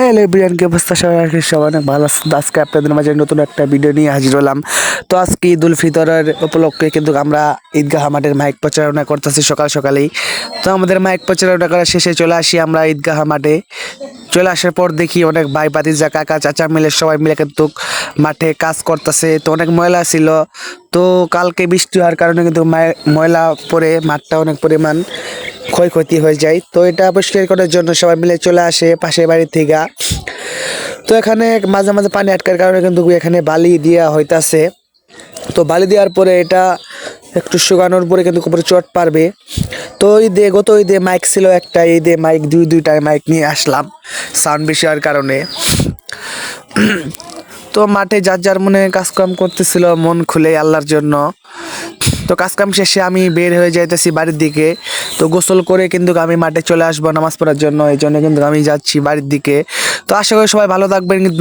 Hello everyone, কি অবস্থা? সবাই অনেক ভালো আছেন। তো আজকে আপনাদের মাঝে নতুন একটা ভিডিও নিয়ে হাজির হলাম। তো আজকে ঈদ উল ফিতরের উপলক্ষে কিন্তু আমরা ঈদগাহ মাঠের মাইক প্রচারণা করতেছি সকাল সকালেই। তো আমাদের মাইক প্রচারণা করা শেষে চলে আসি আমরা ঈদগাহ মাঠে। চলে আসার পর দেখি অনেক ভাই ভাতিজা কাকা চাচা মিলে সবাই মিলে কিন্তু মাঠে কাজ করতেছে। তো অনেক ময়লা ছিল। তো কালকে বৃষ্টি হওয়ার কারণে কিন্তু ময়লা পড়ে মাঠটা অনেক পরিমাণ ক্ষয়ক্ষতি হয়ে যায়। তো এটা পরিষ্কার করার জন্য সবাই মিলে চলে আসে পাশের বাড়ি থেকে। তো এখানে মাঝে মাঝে পানি আটকার কারণে কিন্তু এখানে বালি দেওয়া হইতাছে। তো বালি দেওয়ার পরে এটা একটু শুকানোর পরে কিন্তু উপরে চট পারবে। তো গত ঈদে মাইক ছিল একটা, ঈদে মাইক দুইটায় মাইক নিয়ে আসলাম সাউন্ড বেশি হওয়ার কারণে। তো মাঠে যার যার মনে কাজকাম করতেছিল মন খুলে আল্লাহর জন্য। তো কাজকাম শেষে আমি বের হয়ে যাইতেছি বাড়ির দিকে। তো গোসল করে কিন্তু আমি মাঠে চলে আসবো নামাজ পড়ার জন্য, এই জন্য কিন্তু আমি যাচ্ছি বাড়ির দিকে। তো আশা করি সবাই ভালো থাকবেন কিন্তু